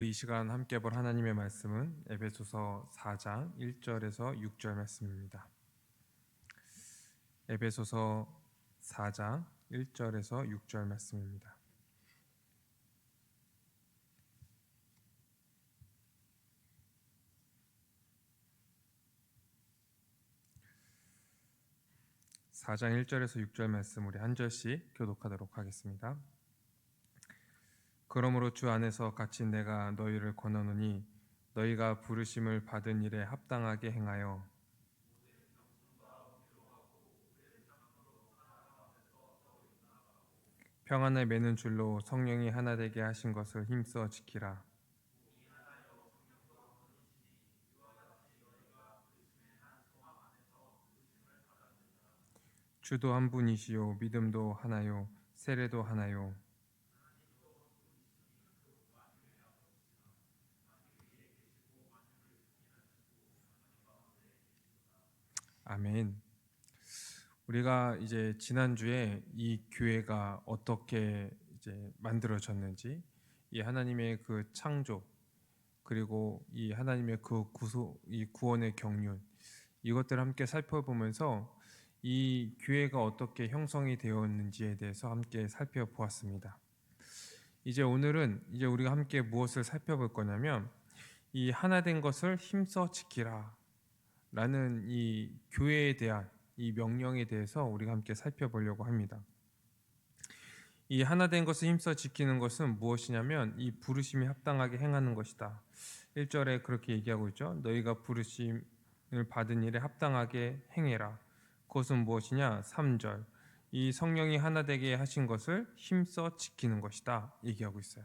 이 시간 함께 볼 하나님의 말씀은 에베소서 4장 1절에서 6절 말씀입니다. 에베소서 4장 1절에서 6절 말씀입니다. (4장 1절에서 6절) 말씀 우리 한 절씩 교독하도록 하겠습니다. 그러므로 주 안에서 갇힌 내가 너희를 권하노니 너희가 부르심을 받은 일에 합당하게 행하여 평안을 매는 줄로 성령이 하나 되게 하신 것을 힘써 지키라. 주도 한 분이시요 믿음도 하나요 세례도 하나요. 아멘. 우리가 이제 지난주에 이 교회가 어떻게 이제 만들어졌는지, 이 하나님의 그 창조, 그리고 이 하나님의 그 이 구원의 경륜, 이것들을 함께 살펴보면서 이 교회가 어떻게 형성이 되었는지에 대해서 함께 살펴보았습니다. 이제 오늘은 이제 우리가 함께 무엇을 살펴볼 거냐면, 이 하나 된 것을 힘써 지키라 라는 이 교회에 대한 이 명령에 대해서 우리가 함께 살펴보려고 합니다. 이 하나 된 것을 힘써 지키는 것은 무엇이냐면 이 부르심이 합당하게 행하는 것이다. 1절에 그렇게 얘기하고 있죠. 너희가 부르심을 받은 일에 합당하게 행해라. 그것은 무엇이냐? 3절. 이 성령이 하나 되게 하신 것을 힘써 지키는 것이다 얘기하고 있어요.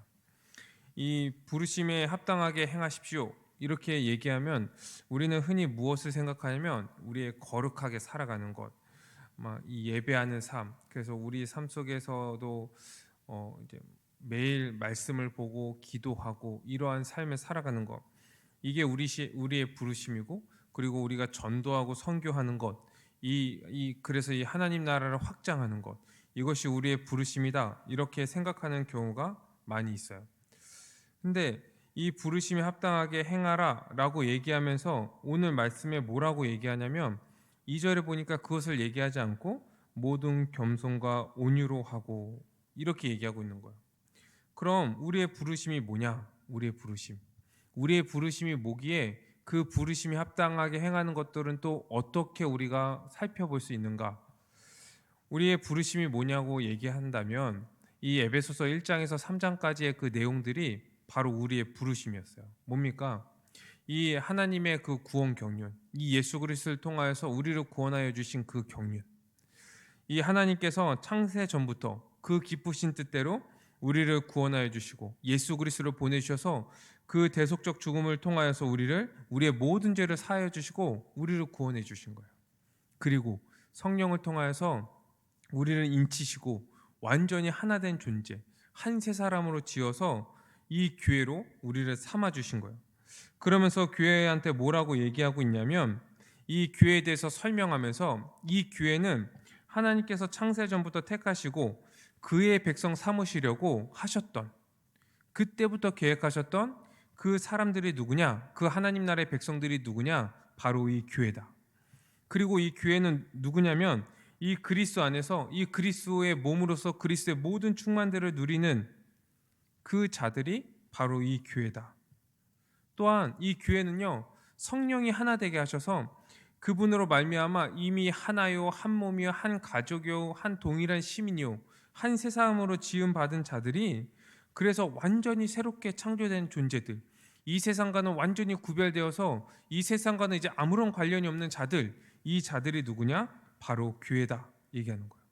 이 부르심에 합당하게 행하십시오 이렇게 얘기하면 우리는 흔히 무엇을 생각하냐면 우리의 거룩하게 살아가는 것, 이 예배하는 삶. 그래서 우리 삶 속에서도 이제 매일 말씀을 보고 기도하고 이러한 삶을 살아가는 것, 이게 우리의 부르심이고, 그리고 우리가 전도하고 선교하는 것, 그래서 이 하나님 나라를 확장하는 것, 이것이 우리의 부르심이다 이렇게 생각하는 경우가 많이 있어요. 근데 이 부르심에 합당하게 행하라 라고 얘기하면서 오늘 말씀에 뭐라고 얘기하냐면 2절에 보니까 그것을 얘기하지 않고 모든 겸손과 온유로 하고 이렇게 얘기하고 있는 거예요. 그럼 우리의 부르심이 뭐냐? 우리의 부르심이 뭐기에 그 부르심이 합당하게 행하는 것들은 또 어떻게 우리가 살펴볼 수 있는가? 우리의 부르심이 뭐냐고 얘기한다면 이 에베소서 1장에서 3장까지의 그 내용들이 바로 우리의 부르심이었어요. 뭡니까? 이 하나님의 그 구원 경륜, 이 예수 그리스도를 통하여서 우리를 구원하여 주신 그 경륜, 이 하나님께서 창세 전부터 그 기쁘신 뜻대로 우리를 구원하여 주시고 예수 그리스도를 보내주셔서 그 대속적 죽음을 통하여서 우리의 모든 죄를 사하여 주시고 우리를 구원해 주신 거예요. 그리고 성령을 통하여서 우리를 인치시고 완전히 하나 된 존재, 한 세 사람으로 지어서 이 교회로 우리를 삼아 주신 거예요. 그러면서 교회한테 뭐라고 얘기하고 있냐면 이 교회에 대해서 설명하면서 이 교회는 하나님께서 창세 전부터 택하시고 그의 백성 삼으시려고 하셨던, 그때부터 계획하셨던 그 사람들이 누구냐? 그 하나님 나라의 백성들이 누구냐? 바로 이 교회다. 그리고 이 교회는 누구냐면 이 그리스도 안에서 이 그리스도의 몸으로서 그리스도의 모든 충만들을 누리는 그 자들이 바로 이 교회다. 또한 이 교회는요, 성령이 하나 되게 하셔서 그분으로 말미암아 이미 하나요, 한 몸이요, 한 가족이요, 한 동일한 시민이요, 한 세상으로 지음 받은 자들이, 그래서 완전히 새롭게 창조된 존재들, 이 세상과는 완전히 구별되어서 이 세상과는 이제 아무런 관련이 없는 자들, 이 자들이 누구냐? 바로 교회다 얘기하는 거예요.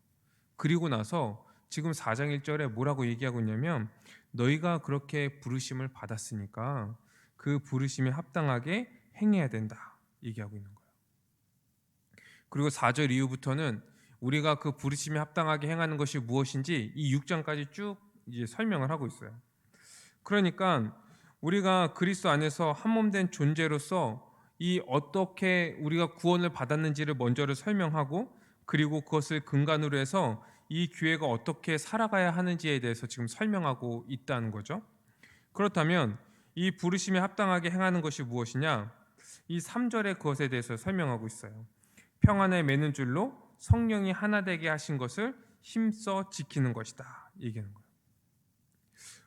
그리고 나서 지금 4장 1절에 뭐라고 얘기하고 있냐면 너희가 그렇게 부르심을 받았으니까 그 부르심에 합당하게 행해야 된다 얘기하고 있는 거예요. 그리고 4절 이후부터는 우리가 그 부르심에 합당하게 행하는 것이 무엇인지 이 6장까지 쭉 이제 설명을 하고 있어요. 그러니까 우리가 그리스도 안에서 한 몸 된 존재로서 이 어떻게 우리가 구원을 받았는지를 먼저를 설명하고, 그리고 그것을 근간으로 해서 이 교회가 어떻게 살아가야 하는지에 대해서 지금 설명하고 있다는 거죠. 그렇다면 이 부르심에 합당하게 행하는 것이 무엇이냐? 이 3절에 그것에 대해서 설명하고 있어요. 평안에 매는 줄로 성령이 하나 되게 하신 것을 힘써 지키는 것이다 얘기하는 거예요.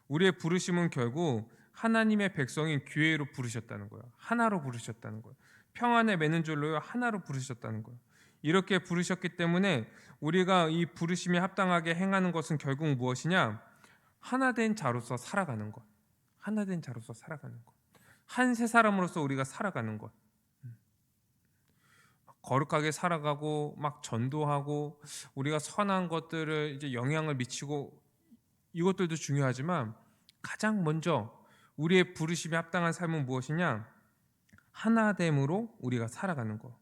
우리의 부르심은 결국 하나님의 백성인 교회로 부르셨다는 거예요. 하나로 부르셨다는 거예요. 평안에 매는 줄로 하나로 부르셨다는 거예요. 이렇게 부르셨기 때문에 우리가 이 부르심에 합당하게 행하는 것은 결국 무엇이냐? 하나된 자로서 살아가는 것. 하나된 자로서 살아가는 것. 한 세 사람으로서 우리가 살아가는 것. 거룩하게 살아가고 막 전도하고 우리가 선한 것들을 이제 영향을 미치고 이것들도 중요하지만 가장 먼저 우리의 부르심에 합당한 삶은 무엇이냐? 하나됨으로 우리가 살아가는 것.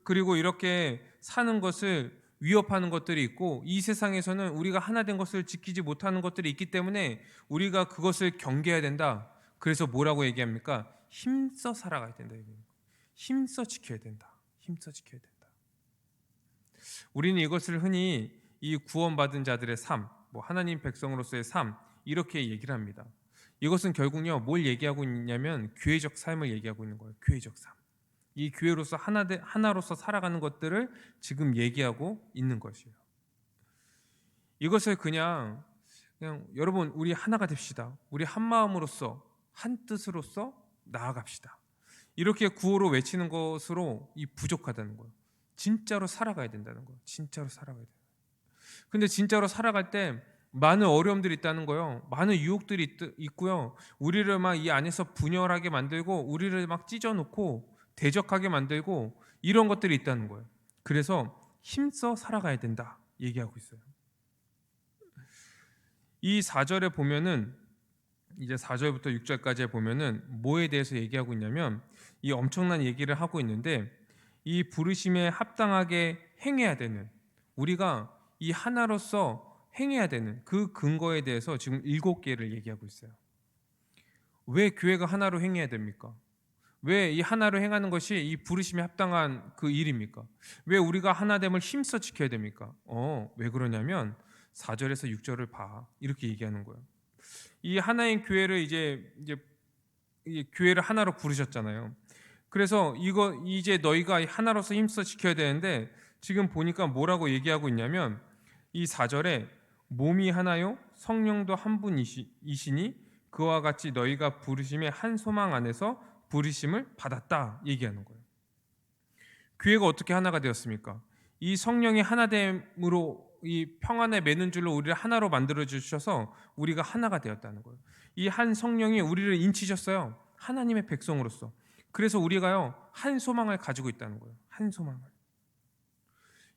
그리고 이렇게 사는 것을 위협하는 것들이 있고 이 세상에서는 우리가 하나된 것을 지키지 못하는 것들이 있기 때문에 우리가 그것을 경계해야 된다. 그래서 뭐라고 얘기합니까? 힘써 살아가야 된다. 힘써 지켜야 된다. 힘써 지켜야 된다. 우리는 이것을 흔히 이 구원받은 자들의 삶, 하나님 백성으로서의 삶 이렇게 얘기를 합니다. 이것은 결국요 뭘 얘기하고 있냐면 교회적 삶을 얘기하고 있는 거예요. 교회적 삶. 이 교회로서 하나로서 살아가는 것들을 지금 얘기하고 있는 것이에요. 이것을 그냥 여러분 우리 하나가 됩시다. 우리 한 마음으로서 한 뜻으로서 나아갑시다. 이렇게 구호로 외치는 것으로 이 부족하다는 거예요. 진짜로 살아가야 된다는 거예요. 진짜로 살아가야 돼요. 근데 진짜로 살아갈 때 많은 어려움들이 있다는 거예요. 많은 유혹들이 있고요. 우리를 막 이 안에서 분열하게 만들고 우리를 막 찢어놓고 대적하게 만들고 이런 것들이 있다는 거예요. 그래서 힘써 살아가야 된다 얘기하고 있어요. 이 4절에 보면은 이제 4절부터 6절까지에 보면은 뭐에 대해서 얘기하고 있냐면 이 엄청난 얘기를 하고 있는데 이 부르심에 합당하게 행해야 되는 우리가 이 하나로서 행해야 되는 그 근거에 대해서 지금 7개를 얘기하고 있어요. 왜 교회가 하나로 행해야 됩니까? 왜 이 하나로 행하는 것이 이 부르심에 합당한 그 일입니까? 왜 우리가 하나됨을 힘써 지켜야 됩니까? 왜 그러냐면 4절에서 6절을 봐. 이렇게 얘기하는 거예요. 이 하나인 교회를 이제 이 교회를 하나로 부르셨잖아요. 그래서 이제 너희가 하나로서 힘써 지켜야 되는데 지금 보니까 뭐라고 얘기하고 있냐면 이 4절에 몸이 하나요 성령도 한 분이시니 그와 같이 너희가 부르심의 한 소망 안에서 부르심을 받았다 얘기하는 거예요. 교회가 어떻게 하나가 되었습니까? 이 성령이 하나됨으로 이 평안에 매는 줄로 우리를 하나로 만들어 주셔서 우리가 하나가 되었다는 거예요. 이 한 성령이 우리를 인치셨어요. 하나님의 백성으로서. 그래서 우리가요 한 소망을 가지고 있다는 거예요. 한 소망을.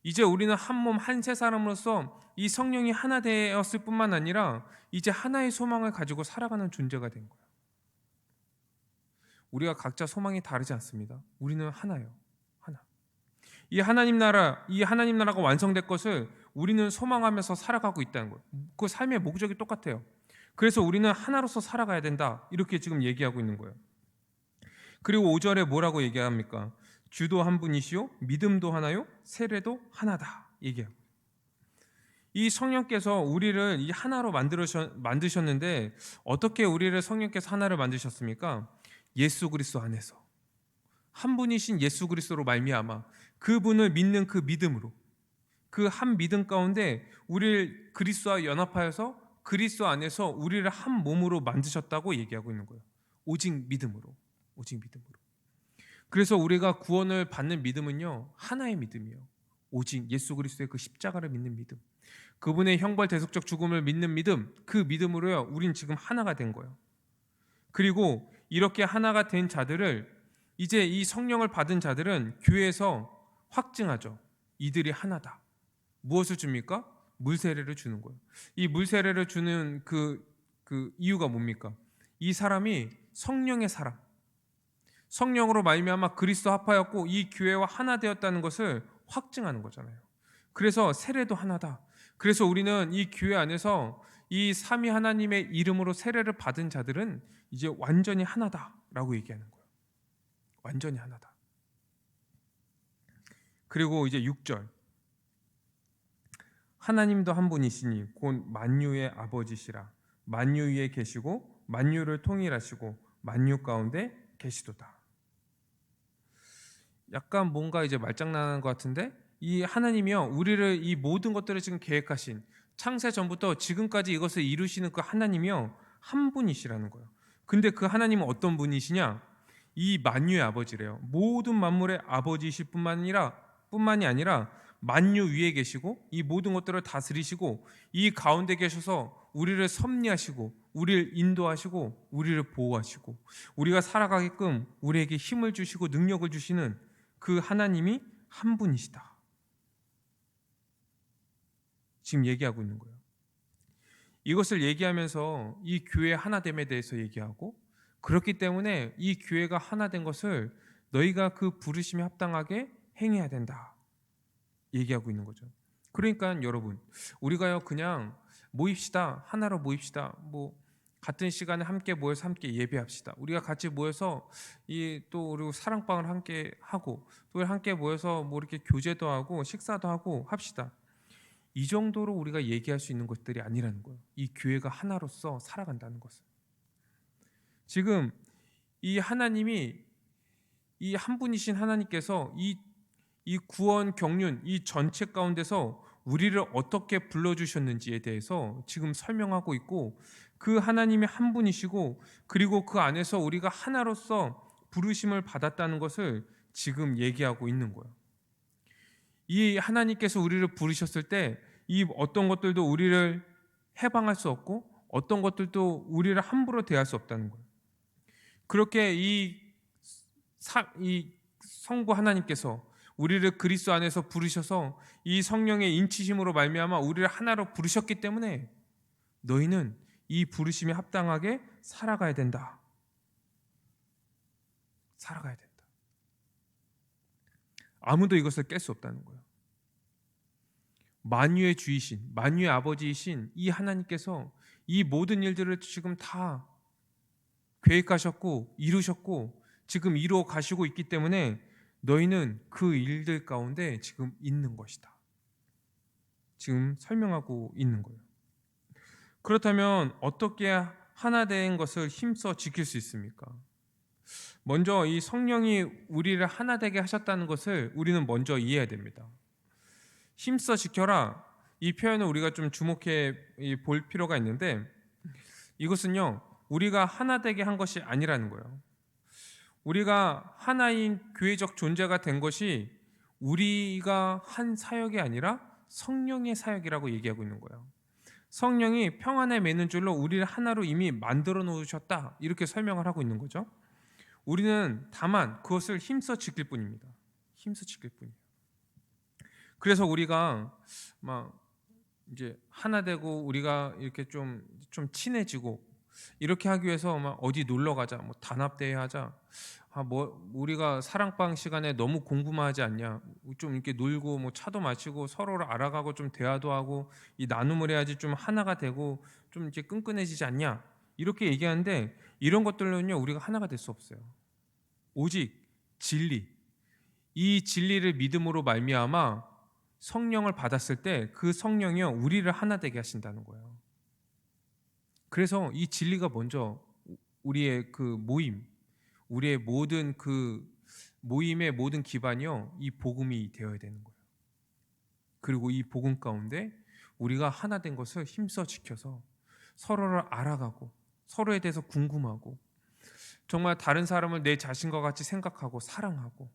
이제 우리는 한 몸 한 세 사람으로서 이 성령이 하나 되었을 뿐만 아니라 이제 하나의 소망을 가지고 살아가는 존재가 된 거예요. 우리가 각자 소망이 다르지 않습니다. 우리는 하나예요. 하나. 이 하나님 나라가 완성될 것을 우리는 소망하면서 살아가고 있다는 거예요. 그 삶의 목적이 똑같아요. 그래서 우리는 하나로서 살아가야 된다. 이렇게 지금 얘기하고 있는 거예요. 그리고 5절에 뭐라고 얘기합니까? 주도 한 분이시요 믿음도 하나요 세례도 하나다 얘기해요. 이 성령께서 우리를 이 하나로 만드셨는데 어떻게 우리를 성령께서 하나를 만드셨습니까? 예수 그리스도 안에서 한 분이신 예수 그리스도로 말미암아 그분을 믿는 그 믿음으로 그 한 믿음 가운데 우리를 그리스도와 연합하여서 그리스도 안에서 우리를 한 몸으로 만드셨다고 얘기하고 있는 거예요. 오직 믿음으로. 오직 믿음으로. 그래서 우리가 구원을 받는 믿음은요 하나의 믿음이에요. 오직 예수 그리스도의 그 십자가를 믿는 믿음, 그분의 형벌 대속적 죽음을 믿는 믿음, 그 믿음으로요 우린 지금 하나가 된 거예요. 그리고 이렇게 하나가 된 자들을 이제 이 성령을 받은 자들은 교회에서 확증하죠. 이들이 하나다. 무엇을 줍니까? 물세례를 주는 거예요. 이 물세례를 주는 그 이유가 뭡니까? 이 사람이 성령의 사람, 성령으로 말미암아 그리스도 합하였고 이 교회와 하나 되었다는 것을 확증하는 거잖아요. 그래서 세례도 하나다. 그래서 우리는 이 교회 안에서 이 삼위 하나님의 이름으로 세례를 받은 자들은 이제 완전히 하나다라고 얘기하는 거예요. 완전히 하나다. 그리고 이제 6절. 하나님도 한 분이시니 곧 만유의 아버지시라. 만유 위에 계시고 만유를 통일하시고 만유 가운데 계시도다. 약간 뭔가 이제 말장난하는 것 같은데, 이 하나님이요 우리를 이 모든 것들을 지금 계획하신, 창세 전부터 지금까지 이것을 이루시는 그 하나님이요 한 분이시라는 거예요. 근데 그 하나님은 어떤 분이시냐? 이 만유의 아버지래요. 모든 만물의 아버지이실 뿐만이 아니라 만유 위에 계시고 이 모든 것들을 다스리시고 이 가운데 계셔서 우리를 섭리하시고 우리를 인도하시고 우리를 보호하시고 우리가 살아가게끔 우리에게 힘을 주시고 능력을 주시는 그 하나님이 한 분이시다. 지금 얘기하고 있는 거예요. 이것을 얘기하면서 이 교회 하나됨에 대해서 얘기하고, 그렇기 때문에 이 교회가 하나된 것을 너희가 그 부르심에 합당하게 행해야 된다 얘기하고 있는 거죠. 그러니까 여러분, 우리가요 그냥 모입시다, 하나로 모입시다, 뭐 같은 시간에 함께 모여서 함께 예배합시다, 우리가 같이 모여서 또 그리고 사랑방을 함께 하고 또 함께 모여서 뭐 이렇게 교제도 하고 식사도 하고 합시다, 이 정도로 우리가 얘기할 수 있는 것들이 아니라는 거예요. 이 교회가 하나로서 살아간다는 것은. 지금 이 하나님이, 이 한 분이신 하나님께서 이 구원 경륜 이 전체 가운데서 우리를 어떻게 불러주셨는지에 대해서 지금 설명하고 있고, 그 하나님이 한 분이시고 그리고 그 안에서 우리가 하나로서 부르심을 받았다는 것을 지금 얘기하고 있는 거예요. 이 하나님께서 우리를 부르셨을 때 이 어떤 것들도 우리를 해방할 수 없고 어떤 것들도 우리를 함부로 대할 수 없다는 거예요. 그렇게 이 성부 하나님께서 우리를 그리스도 안에서 부르셔서 이 성령의 인치심으로 말미암아 우리를 하나로 부르셨기 때문에 너희는 이 부르심에 합당하게 살아가야 된다. 살아가야 된다. 아무도 이것을 깰 수 없다는 거예요. 만유의 주이신, 만유의 아버지이신 이 하나님께서 이 모든 일들을 지금 다 계획하셨고 이루셨고 지금 이루어 가시고 있기 때문에 너희는 그 일들 가운데 지금 있는 것이다. 지금 설명하고 있는 거예요. 그렇다면 어떻게 하나 된 것을 힘써 지킬 수 있습니까? 먼저 이 성령이 우리를 하나 되게 하셨다는 것을 우리는 먼저 이해해야 됩니다. 힘써 지켜라, 이 표현을 우리가 좀 주목해 볼 필요가 있는데, 이것은요 우리가 하나 되게 한 것이 아니라는 거예요. 우리가 하나인 교회적 존재가 된 것이 우리가 한 사역이 아니라 성령의 사역이라고 얘기하고 있는 거예요. 성령이 평안에 매는 줄로 우리를 하나로 이미 만들어 놓으셨다, 이렇게 설명을 하고 있는 거죠. 우리는 다만 그것을 힘써 지킬 뿐입니다. 힘써 지킬 뿐이에요. 그래서 우리가 막 이제 하나 되고 우리가 이렇게 좀 친해지고 이렇게 하기 위해서 막 어디 놀러 가자, 뭐 단합대회 하자, 뭐 우리가 사랑방 시간에 너무 공부만 하지 않냐, 좀 이렇게 놀고 뭐 차도 마시고 서로를 알아가고 좀 대화도 하고 이 나눔을 해야지 좀 하나가 되고 좀 이제 끈끈해지지 않냐, 이렇게 얘기하는데 이런 것들로는요 우리가 하나가 될 수 없어요. 오직 진리, 이 진리를 믿음으로 말미암아 성령을 받았을 때 그 성령이요 우리를 하나 되게 하신다는 거예요. 그래서 이 진리가 먼저 우리의 그 모임, 우리의 모든 그 모임의 모든 기반이요 이 복음이 되어야 되는 거예요. 그리고 이 복음 가운데 우리가 하나 된 것을 힘써 지켜서 서로를 알아가고 서로에 대해서 궁금하고 정말 다른 사람을 내 자신과 같이 생각하고 사랑하고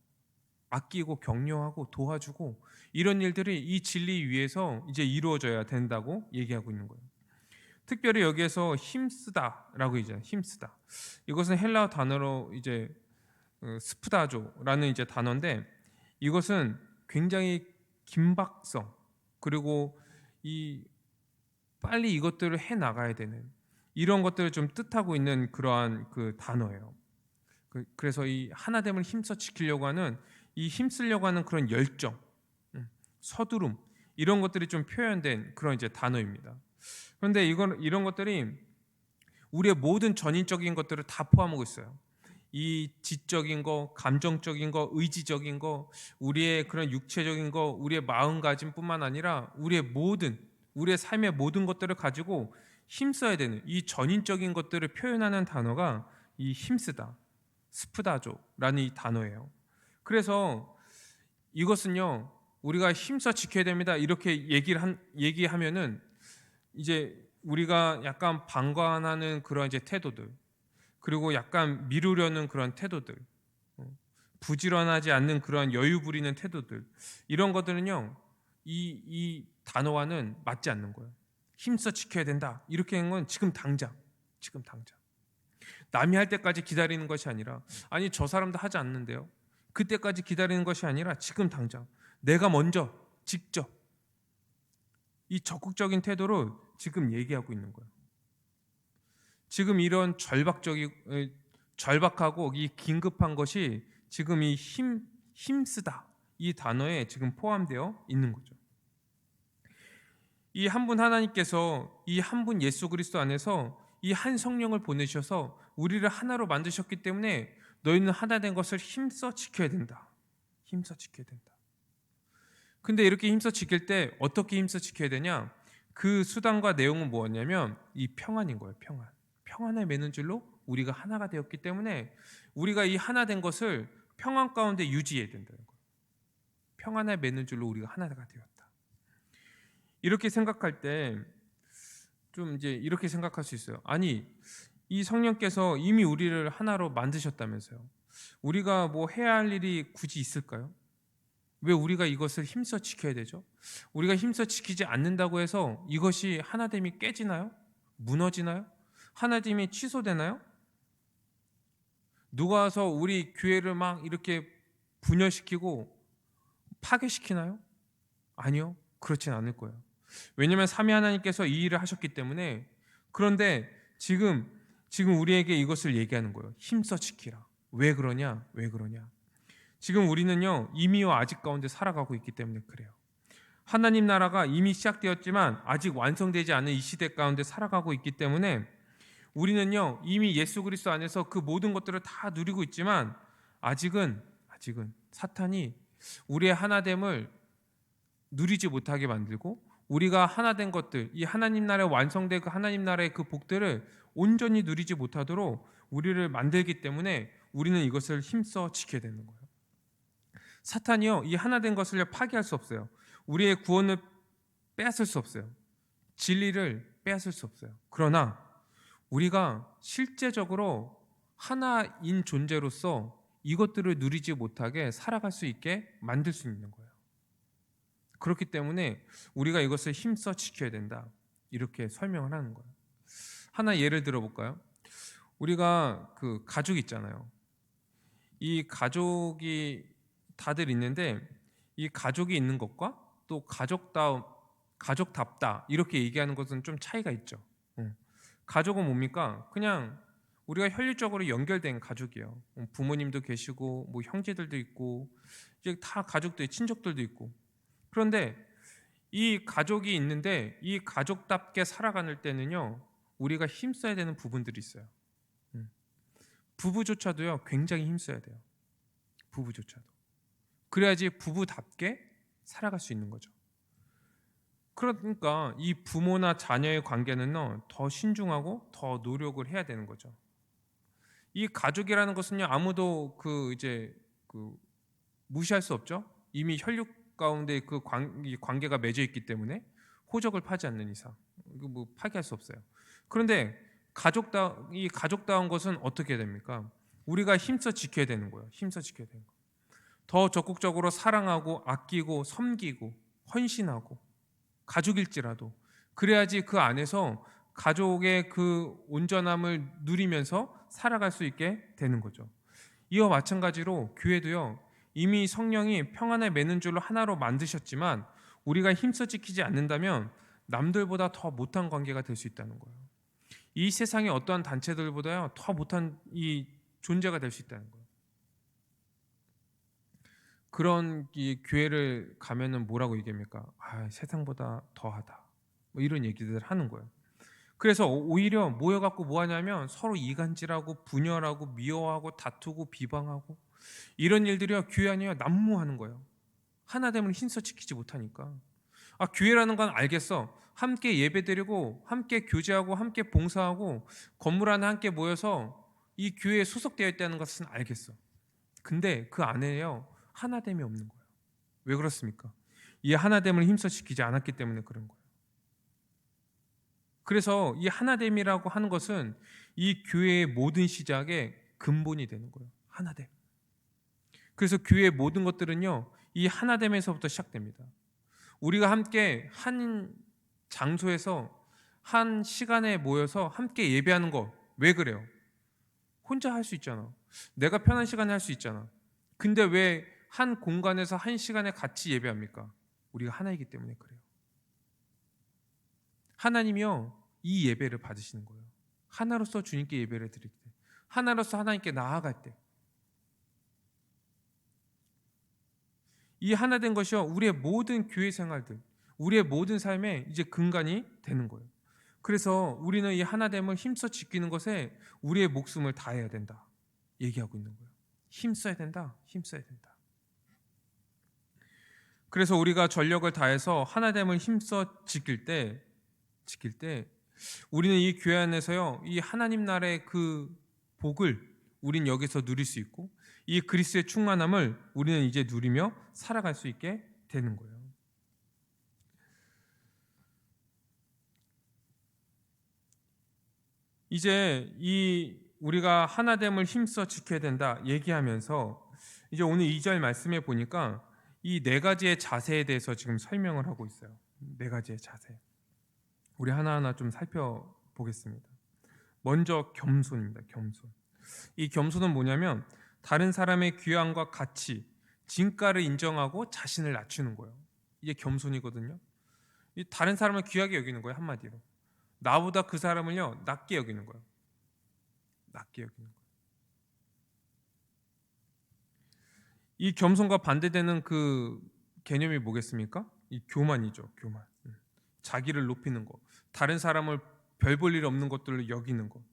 아끼고 격려하고 도와주고, 이런 일들이 이 진리 위에서 이제 이루어져야 된다고 얘기하고 있는 거예요. 특별히 여기에서 힘쓰다라고 얘기하잖아요. 힘쓰다. 이것은 헬라어 단어로 이제 스프다조라는 이제 단어인데, 이것은 굉장히 긴박성 그리고 이 빨리 이것들을 해 나가야 되는 이런 것들을 좀 뜻하고 있는 그러한 그 단어예요. 그래서 이 하나됨을 힘써 지키려고 하는, 이 힘쓰려고 하는 그런 열정, 서두름, 이런 것들이 좀 표현된 그런 이제 단어입니다. 그런데 이런 것들이 우리의 모든 전인적인 것들을 다 포함하고 있어요. 이 지적인 거, 감정적인 거, 의지적인 거, 우리의 그런 육체적인 거, 우리의 마음가짐뿐만 아니라 우리의 삶의 모든 것들을 가지고 힘써야 되는 이 전인적인 것들을 표현하는 단어가 이 힘쓰다, 스프다조라는 이 단어예요. 그래서 이것은요, 우리가 힘써 지켜야 됩니다. 이렇게 얘기하면은 이제 우리가 약간 방관하는 그런 이제 태도들, 그리고 약간 미루려는 그런 태도들, 부지런하지 않는 그런 여유 부리는 태도들, 이런 것들은요, 이 단어와는 맞지 않는 거예요. 힘써 지켜야 된다. 이렇게 하는 건 지금 당장. 남이 할 때까지 기다리는 것이 아니라, 아니 저 사람도 하지 않는데요. 그때까지 기다리는 것이 아니라 지금 당장 내가 먼저 직접 이 적극적인 태도로 지금 얘기하고 있는 거예요. 지금 이런 절박하고 이 긴급한 것이 지금 이 힘쓰다 이 단어에 지금 포함되어 있는 거죠. 이 한 분 하나님께서 이 한 분 예수 그리스도 안에서 이 한 성령을 보내셔서 우리를 하나로 만드셨기 때문에 너희는 하나 된 것을 힘써 지켜야 된다. 힘써 지켜야 된다. 근데 이렇게 힘써 지킬 때 어떻게 힘써 지켜야 되냐? 그 수단과 내용은 뭐였냐면 이 평안인 거예요. 평안을 맺는 줄로 우리가 하나가 되었기 때문에 우리가 이 하나 된 것을 평안 가운데 유지해야 된다는 거예요. 평안을 맺는 줄로 우리가 하나가 되었다. 이렇게 생각할 때 좀 이제 이렇게 생각할 수 있어요. 아니, 이 성령께서 이미 우리를 하나로 만드셨다면서요. 우리가 뭐 해야 할 일이 굳이 있을까요? 왜 우리가 이것을 힘써 지켜야 되죠? 우리가 힘써 지키지 않는다고 해서 이것이 하나됨이 깨지나요? 무너지나요? 하나됨이 취소되나요? 누가 와서 우리 교회를 막 이렇게 분열시키고 파괴시키나요? 아니요. 그렇진 않을 거예요. 왜냐하면 삼위 하나님께서 이 일을 하셨기 때문에. 그런데 지금 우리에게 이것을 얘기하는 거예요. 힘써 지키라. 왜 그러냐? 지금 우리는요, 이미와 아직 가운데 살아가고 있기 때문에 그래요. 하나님 나라가 이미 시작되었지만 아직 완성되지 않은 이 시대 가운데 살아가고 있기 때문에 우리는요, 이미 예수 그리스도 안에서 그 모든 것들을 다 누리고 있지만 아직은 사탄이 우리의 하나됨을 누리지 못하게 만들고 우리가 하나된 것들, 이 하나님 나라에 완성된 그 하나님 나라의 그 복들을 온전히 누리지 못하도록 우리를 만들기 때문에 우리는 이것을 힘써 지켜야 되는 거예요. 사탄이요, 이 하나된 것을 파괴할 수 없어요. 우리의 구원을 빼앗을 수 없어요. 진리를 빼앗을 수 없어요. 그러나 우리가 실제적으로 하나인 존재로서 이것들을 누리지 못하게 살아갈 수 있게 만들 수 있는 거예요. 그렇기 때문에 우리가 이것을 힘써 지켜야 된다. 이렇게 설명을 하는 거예요. 하나 예를 들어볼까요? 우리가 그 가족 있잖아요. 이 가족이 다들 있는데 이 가족이 있는 것과 또 가족답다 이렇게 얘기하는 것은 좀 차이가 있죠. 가족은 뭡니까? 그냥 우리가 혈육적으로 연결된 가족이에요. 부모님도 계시고 뭐 형제들도 있고 이제 다 가족들, 친족들도 있고. 그런데 이 가족이 있는데 이 가족답게 살아가는 때는요, 우리가 힘써야 되는 부분들이 있어요. 부부조차도요, 굉장히 힘써야 돼요. 부부조차도. 그래야지 부부답게 살아갈 수 있는 거죠. 그러니까 이 부모나 자녀의 관계는요, 더 신중하고 더 노력을 해야 되는 거죠. 이 가족이라는 것은요, 아무도 무시할 수 없죠. 이미 혈육 가운데 그 관계가 맺어 있기 때문에 호적을 파지 않는 이상 뭐 파기할 수 없어요. 그런데 이 가족다운 것은 어떻게 됩니까? 우리가 힘써 지켜야 되는 거예요. 힘써 지켜야 되는 거. 더 적극적으로 사랑하고 아끼고 섬기고 헌신하고 가족일지라도 그래야지 그 안에서 가족의 그 온전함을 누리면서 살아갈 수 있게 되는 거죠. 이와 마찬가지로 교회도요, 이미 성령이 평안을 맺는 줄로 하나로 만드셨지만 우리가 힘써 지키지 않는다면 남들보다 더 못한 관계가 될 수 있다는 거예요. 이 세상의 어떠한 단체들보다요, 더 못한 이 존재가 될 수 있다는 거예요. 그런 이 교회를 가면은 뭐라고 얘기합니까? 세상보다 더하다. 뭐 이런 얘기들을 하는 거예요. 그래서 오히려 모여갖고 뭐 하냐면 서로 이간질하고 분열하고 미워하고 다투고 비방하고 이런 일들이요, 교회 안에 난무하는 거예요. 하나됨을 힘써 지키지 못하니까. 교회라는 건 알겠어. 함께 예배드리고 함께 교제하고 함께 봉사하고 건물 안에 함께 모여서 이 교회에 소속되어 있다는 것은 알겠어. 근데 그 안에요 하나됨이 없는 거예요. 왜 그렇습니까? 이 하나됨을 힘써 지키지 않았기 때문에 그런 거예요. 그래서 이 하나됨이라고 하는 것은 이 교회의 모든 시작의 근본이 되는 거예요. 하나됨. 그래서 교회의 모든 것들은요 이 하나됨에서부터 시작됩니다. 우리가 함께 한 장소에서 한 시간에 모여서 함께 예배하는 거 왜 그래요? 혼자 할 수 있잖아. 내가 편한 시간에 할 수 있잖아. 근데 왜 한 공간에서 한 시간에 같이 예배합니까? 우리가 하나이기 때문에 그래요. 하나님이요 이 예배를 받으시는 거예요. 하나로서 주님께 예배를 드릴 때, 하나로서 하나님께 나아갈 때, 이 하나 된 것이요 우리의 모든 교회 생활들, 우리의 모든 삶의 이제 근간이 되는 거예요. 그래서 우리는 이 하나됨을 힘써 지키는 것에 우리의 목숨을 다해야 된다 얘기하고 있는 거예요. 힘써야 된다, 힘써야 된다. 그래서 우리가 전력을 다해서 하나됨을 힘써 지킬 때 우리는 이 교회 안에서요 이 하나님 나라의 그 복을 우린 여기서 누릴 수 있고 이 그리스도의 충만함을 우리는 이제 누리며 살아갈 수 있게 되는 거예요. 이제 이 우리가 하나됨을 힘써 지켜야 된다 얘기하면서 이제 오늘 2절 말씀에 보니까 이 네 가지의 자세에 대해서 지금 설명을 하고 있어요. 네 가지의 자세. 우리 하나하나 좀 살펴보겠습니다. 먼저 겸손입니다. 겸손. 이 겸손은 뭐냐면 다른 사람의 귀함과 가치, 진가를 인정하고 자신을 낮추는 거예요. 이게 겸손이거든요. 이 다른 사람을 귀하게 여기는 거예요. 한마디로. 나보다 그 사람을요 낮게 여기는 거예요. 낮게 여기는 거예요. 이 겸손과 반대되는 그 개념이 뭐겠습니까? 이 교만이죠. 교만. 자기를 높이는 거. 다른 사람을 별 볼 일 없는 것들을 여기는 거.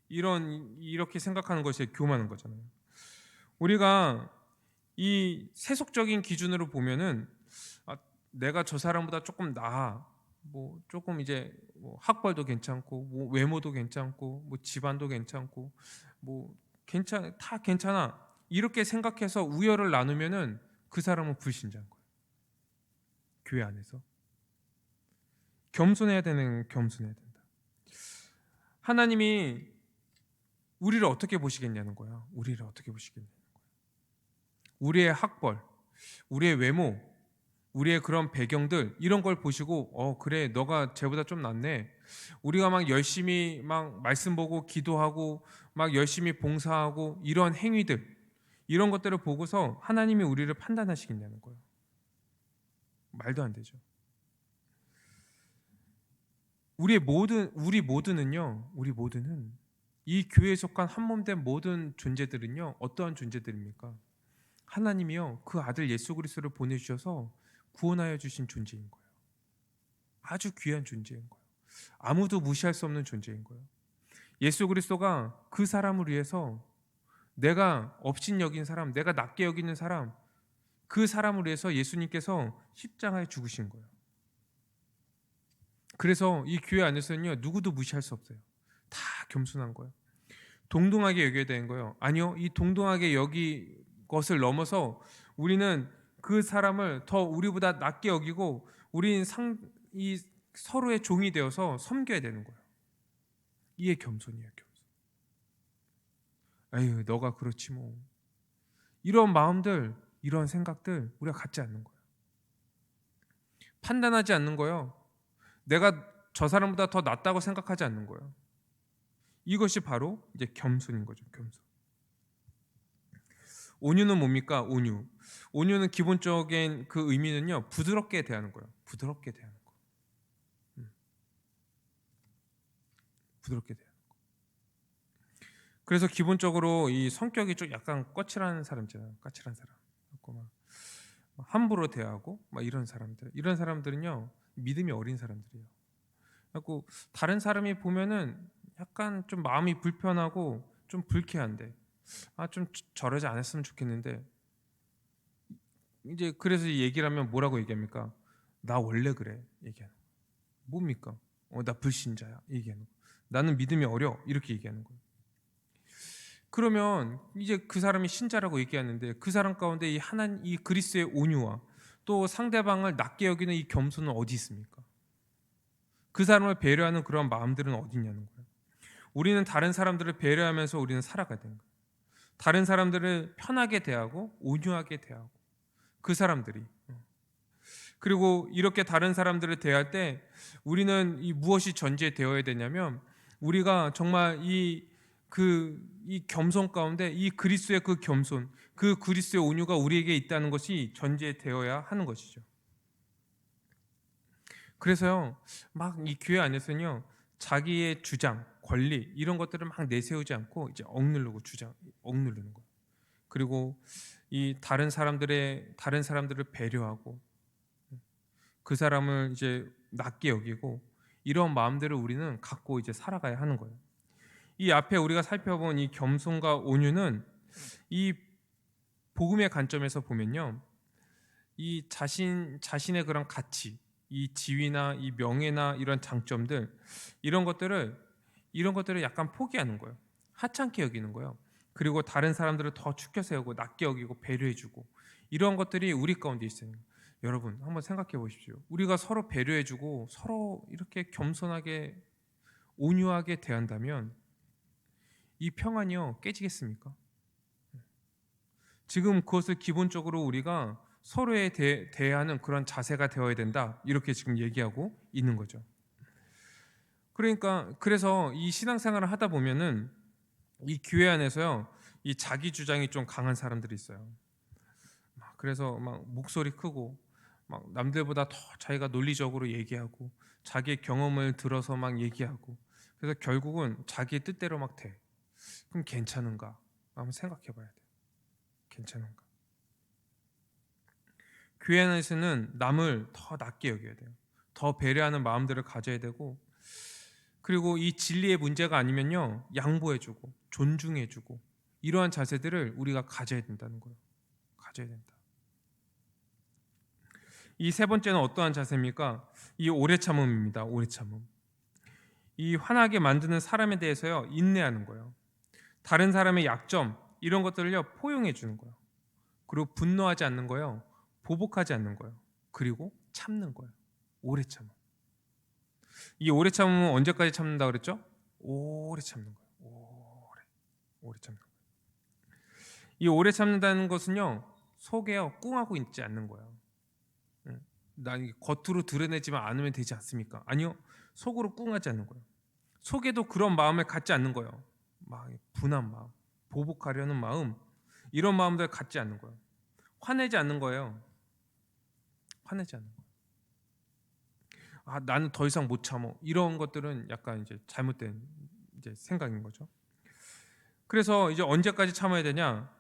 이렇게 생각하는 것이 교만인 거잖아요. 우리가 이 세속적인 기준으로 보면은 아, 내가 저 사람보다 조금 나아, 뭐 조금 이제 뭐 학벌도 괜찮고, 뭐 외모도 괜찮고, 뭐 집안도 괜찮고, 뭐 다 괜찮아. 이렇게 생각해서 우열을 나누면은 그 사람은 불신자인 거예요. 교회 안에서 겸손해야 된다. 하나님이 우리를 어떻게 보시겠냐는 거야. 우리를 어떻게 보시겠냐. 우리의 학벌, 우리의 외모, 우리의 그런 배경들 이런 걸 보시고 그래 너가 쟤보다 좀 낫네. 우리가 막 열심히 막 말씀 보고 기도하고 막 열심히 봉사하고 이런 행위들 이런 것들을 보고서 하나님이 우리를 판단하시겠냐는 거예요. 말도 안 되죠. 우리 모두는 이 교회에 속한 한 몸 된 모든 존재들은요 어떠한 존재들입니까? 하나님이요 그 아들 예수 그리스도를 보내주셔서 구원하여 주신 존재인 거예요. 아주 귀한 존재인 거예요. 아무도 무시할 수 없는 존재인 거예요. 예수 그리스도가 그 사람을 위해서 내가 업신 여긴 사람, 내가 낮게 여기는 사람, 그 사람을 위해서 예수님께서 십자가에 죽으신 거예요. 그래서 이 교회 안에서는요 누구도 무시할 수 없어요. 다 겸손한 거예요. 동등하게 여겨야 되는 거예요. 아니요, 이 동등하게 여기 것을 넘어서 우리는 그 사람을 더 우리보다 낮게 여기고 우리는 이 서로의 종이 되어서 섬겨야 되는 거예요. 이게 겸손이에요, 겸손. 에휴, 너가 그렇지 뭐. 이런 마음들, 이런 생각들 우리가 갖지 않는 거예요. 판단하지 않는 거예요. 내가 저 사람보다 더 낫다고 생각하지 않는 거예요. 이것이 바로 이제 겸손인 거죠, 겸손. 온유는 뭡니까? 온유. 온유는 기본적인 그 의미는요, 부드럽게 대하는 거예요. 부드럽게 대하는 거. 부드럽게 대하는 거. 그래서 기본적으로 이 성격이 좀 약간 거칠한 사람 있잖아요. 까칠한 사람. 막 함부로 대하고 막 이런 사람들은요, 믿음이 어린 사람들이에요. 그래고 다른 사람이 보면은 약간 좀 마음이 불편하고 좀 불쾌한데 좀 저러지 않았으면 좋겠는데 이제 그래서 이 얘기를 하면 뭐라고 얘기합니까? 나 원래 그래 얘기하는. 뭡니까? 나 불신자야. 얘기하는 거. 나는 믿음이 어려. 이렇게 얘기하는 거예요. 그러면 이제 그 사람이 신자라고 얘기하는데 그 사람 가운데 이 하나님 이 그리스도의 온유와 또 상대방을 낮게 여기는 이 겸손은 어디 있습니까? 그 사람을 배려하는 그런 마음들은 어디 있냐는 거예요. 우리는 다른 사람들을 배려하면서 우리는 살아가야 되는 거예요. 다른 사람들을 편하게 대하고 온유하게 대하고 그 사람들이 그리고 이렇게 다른 사람들을 대할 때 우리는 이 무엇이 전제되어야 되냐면 우리가 정말 이 겸손 가운데 이 그리스도의 그 겸손, 그 그리스도의 온유가 우리에게 있다는 것이 전제되어야 하는 것이죠. 그래서요, 막 이 교회 안에서는요, 자기의 주장, 권리 이런 것들을 막 내세우지 않고 이제 억누르는 거예요. 그리고 이 다른 사람들을 배려하고 그 사람을 이제 낮게 여기고 이런 마음들을 우리는 갖고 이제 살아가야 하는 거예요. 이 앞에 우리가 살펴본 이 겸손과 온유는 이 복음의 관점에서 보면요, 이 자신의 그런 가치, 이 지위나 이 명예나 이런 장점들 이런 것들을 약간 포기하는 거예요. 하찮게 여기는 거예요. 그리고 다른 사람들을 더 축켜 세우고 낮게 여기고 배려해주고 이런 것들이 우리 가운데 있어요. 여러분 한번 생각해 보십시오. 우리가 서로 배려해주고 서로 이렇게 겸손하게 온유하게 대한다면 이 평안이요 깨지겠습니까? 지금 그것을 기본적으로 우리가 서로에 대하는 그런 자세가 되어야 된다 이렇게 지금 얘기하고 있는 거죠. 그래서 이 신앙생활을 하다 보면은 이 교회 안에서요 이 자기 주장이 좀 강한 사람들이 있어요. 그래서 막 목소리 크고 막 남들보다 더 자기가 논리적으로 얘기하고 자기의 경험을 들어서 막 얘기하고 그래서 결국은 자기의 뜻대로 막 돼. 그럼 괜찮은가? 한번 생각해 봐야 돼. 괜찮은가? 교회 안에서는 남을 더 낮게 여겨야 돼요. 더 배려하는 마음들을 가져야 되고 그리고 이 진리의 문제가 아니면요 양보해주고 존중해주고 이러한 자세들을 우리가 가져야 된다는 거예요. 가져야 된다. 이 세 번째는 어떠한 자세입니까? 이 오래 참음입니다. 오래 참음. 이 화나게 만드는 사람에 대해서요 인내하는 거예요. 다른 사람의 약점 이런 것들을요 포용해 주는 거예요. 그리고 분노하지 않는 거예요. 보복하지 않는 거예요. 그리고 참는 거예요. 오래 참음. 이 오래 참음은 언제까지 참는다 그랬죠? 오래 참는 거예요. 오래 참는 거예요. 이 오래 참는다는 것은요 속에요 꿍하고 있지 않는 거예요. 난 겉으로 드러내지만 않으면 되지 않습니까? 아니요. 속으로 꿍하지 않는 거예요. 속에도 그런 마음을 갖지 않는 거예요. 막 분한 마음, 보복하려는 마음, 이런 마음들 갖지 않는 거예요. 화내지 않는 거예요. 화내지 않는 거예요. 나는 더 이상 못 참어. 이런 것들은 약간 이제 잘못된 이제 생각인 거죠. 그래서 이제 언제까지 참아야 되냐?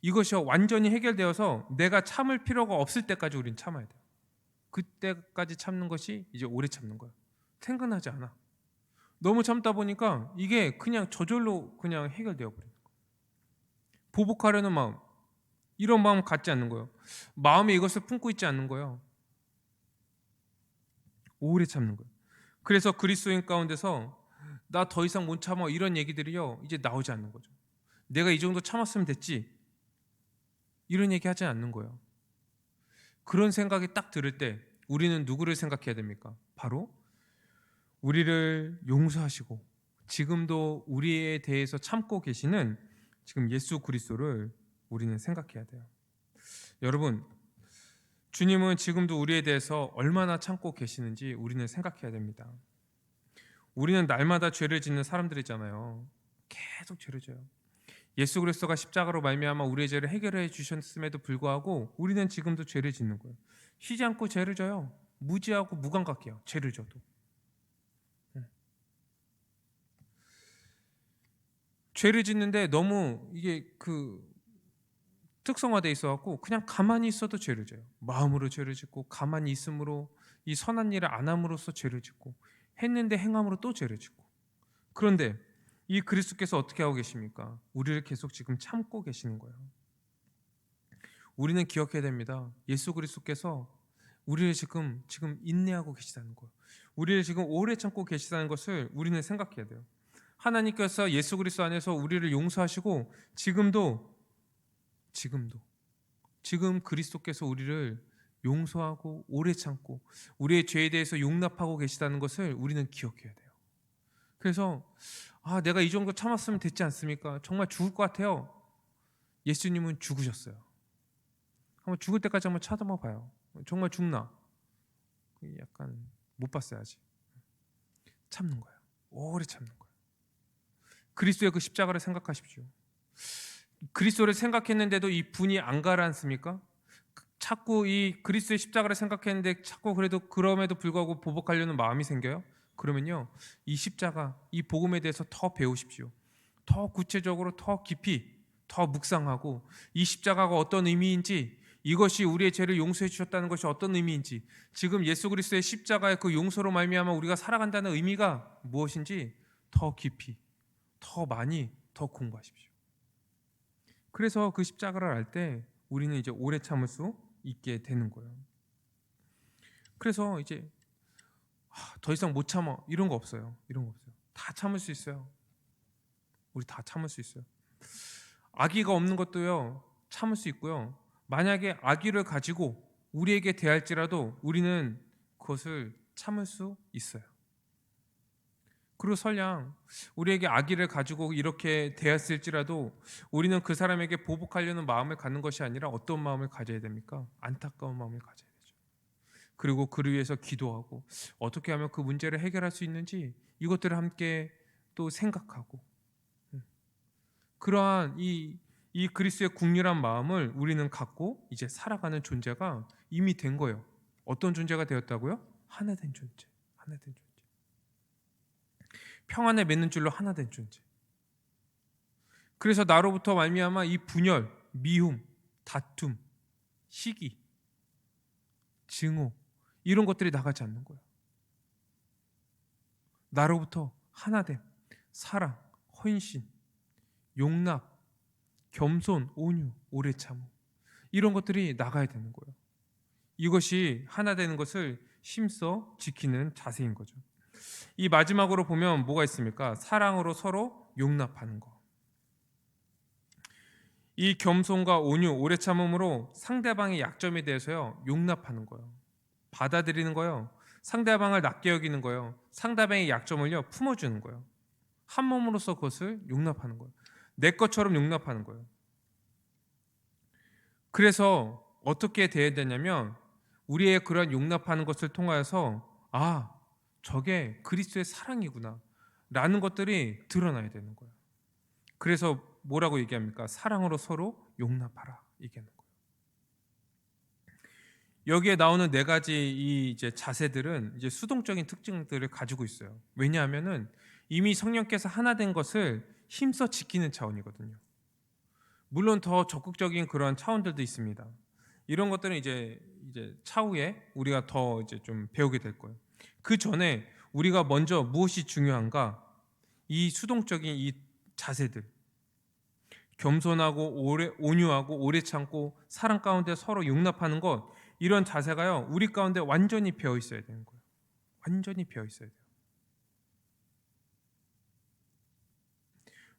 이것이 완전히 해결되어서 내가 참을 필요가 없을 때까지 우린 참아야 돼요. 그때까지 참는 것이 이제 오래 참는 거예요. 생각나지 않아. 너무 참다 보니까 이게 그냥 저절로 그냥 해결되어 버려요. 보복하려는 마음, 이런 마음 갖지 않는 거예요. 마음에 이것을 품고 있지 않는 거예요. 오래 참는 거예요. 그래서 그리스도인 가운데서 나 더 이상 못 참아 이런 얘기들이요 이제 나오지 않는 거죠. 내가 이 정도 참았으면 됐지 이런 얘기 하지 않는 거예요. 그런 생각이 딱 들을 때 우리는 누구를 생각해야 됩니까? 바로 우리를 용서하시고 지금도 우리에 대해서 참고 계시는 지금 예수 그리스도를 우리는 생각해야 돼요. 여러분, 주님은 지금도 우리에 대해서 얼마나 참고 계시는지 우리는 생각해야 됩니다. 우리는 날마다 죄를 짓는 사람들이잖아요. 계속 죄를 져요. 예수 그리스도가 십자가로 말미암아 우리의 죄를 해결해 주셨음에도 불구하고 우리는 지금도 죄를 짓는 거예요. 쉬지 않고 죄를 져요. 무지하고 무감각해요. 죄를 져도. 죄를 짓는데 너무 이게 특성화돼 있어 갖고 그냥 가만히 있어도 죄를 져요. 마음으로 죄를 짓고 가만히 있음으로 이 선한 일을 안 함으로써 죄를 짓고 했는데 행함으로 또 죄를 짓고. 그런데 이 그리스도께서 어떻게 하고 계십니까? 우리를 계속 지금 참고 계시는 거예요. 우리는 기억해야 됩니다. 예수 그리스도께서 우리를 지금 인내하고 계시다는 거예요. 우리를 지금 오래 참고 계시다는 것을 우리는 생각해야 돼요. 하나님께서 예수 그리스도 안에서 우리를 용서하시고 지금 그리스도께서 우리를 용서하고 오래 참고 우리의 죄에 대해서 용납하고 계시다는 것을 우리는 기억해야 돼요. 그래서 내가 이 정도 참았으면 됐지 않습니까? 정말 죽을 것 같아요. 예수님은 죽으셨어요. 한번 죽을 때까지 한번 찾아봐 봐요. 정말 죽나? 약간 못 봤어요 아직. 참는 거예요. 오래 참는 거예요. 그리스도의 그 십자가를 생각하십시오. 그리스도를 생각했는데도 이 분이 안 가라앉습니까? 자꾸 이 그리스도의 십자가를 생각했는데 자꾸 그럼에도 불구하고 보복하려는 마음이 생겨요. 그러면요, 이 십자가, 이 복음에 대해서 더 배우십시오. 더 구체적으로, 더 깊이, 더 묵상하고 이 십자가가 어떤 의미인지, 이것이 우리의 죄를 용서해 주셨다는 것이 어떤 의미인지, 지금 예수 그리스도의 십자가의 그 용서로 말미암아 우리가 살아간다는 의미가 무엇인지 더 깊이, 더 많이, 더 공부하십시오. 그래서 그 십자가를 알 때 우리는 이제 오래 참을 수 있게 되는 거예요. 그래서 이제 더 이상 못 참아 이런 거 없어요. 이런 거 없어요. 다 참을 수 있어요. 우리 다 참을 수 있어요. 악의가 없는 것도요 참을 수 있고요. 만약에 악의를 가지고 우리에게 대할지라도 우리는 그것을 참을 수 있어요. 그리고 설령 우리에게 악의를 가지고 이렇게 대했을지라도 우리는 그 사람에게 보복하려는 마음을 갖는 것이 아니라 어떤 마음을 가져야 됩니까? 안타까운 마음을 가져야 되죠. 그리고 그를 위해서 기도하고 어떻게 하면 그 문제를 해결할 수 있는지 이것들을 함께 또 생각하고, 그러한 이 그리스도의 국률한 마음을 우리는 갖고 이제 살아가는 존재가 이미 된 거예요. 어떤 존재가 되었다고요? 하나 된 존재. 하나 된 존재. 평안에 맺는 줄로 하나 된 존재. 그래서 나로부터 말미암아 이 분열, 미움, 다툼, 시기, 증오 이런 것들이 나가지 않는 거예요. 나로부터 하나됨, 사랑, 헌신, 용납, 겸손, 온유, 오래 참음 이런 것들이 나가야 되는 거예요. 이것이 하나 되는 것을 힘써 지키는 자세인 거죠. 이 마지막으로 보면 뭐가 있습니까? 사랑으로 서로 용납하는 거. 이 겸손과 온유, 오래 참음으로 상대방의 약점에 대해서요 용납하는 거예요. 받아들이는 거예요. 상대방을 낮게 여기는 거예요. 상대방의 약점을요 품어주는 거예요. 한 몸으로서 그것을 용납하는 거예요. 내 것처럼 용납하는 거예요. 그래서 어떻게 돼야 되냐면 우리의 그런 용납하는 것을 통하여서 저게 그리스도의 사랑이구나 라는 것들이 드러나야 되는 거예요. 그래서 뭐라고 얘기합니까? 사랑으로 서로 용납하라 얘기하는 거예요. 여기에 나오는 네 가지 이 이제 자세들은 이제 수동적인 특징들을 가지고 있어요. 왜냐하면은 이미 성령께서 하나 된 것을 힘써 지키는 차원이거든요. 물론 더 적극적인 그런 차원들도 있습니다. 이런 것들은 이제 차후에 우리가 더 이제 좀 배우게 될 거예요. 그 전에 우리가 먼저 무엇이 중요한가? 이 수동적인 이 자세들, 겸손하고 온유하고 오래 참고 사랑 가운데 서로 용납하는 것, 이런 자세가요 우리 가운데 완전히 배어 있어야 되는 거예요. 완전히 배어 있어야 돼요.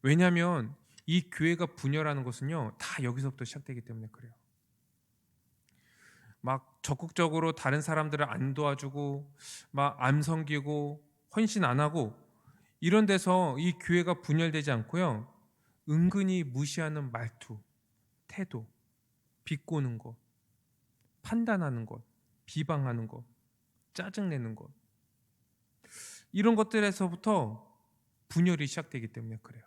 왜냐하면 이 교회가 분열하는 것은요 다 여기서부터 시작되기 때문에 그래요. 막 적극적으로 다른 사람들을 안 도와주고 막 안 섬기고 헌신 안 하고 이런 데서 이 교회가 분열되지 않고요, 은근히 무시하는 말투, 태도, 비꼬는 것, 판단하는 것, 비방하는 것, 짜증내는 것, 이런 것들에서부터 분열이 시작되기 때문에 그래요.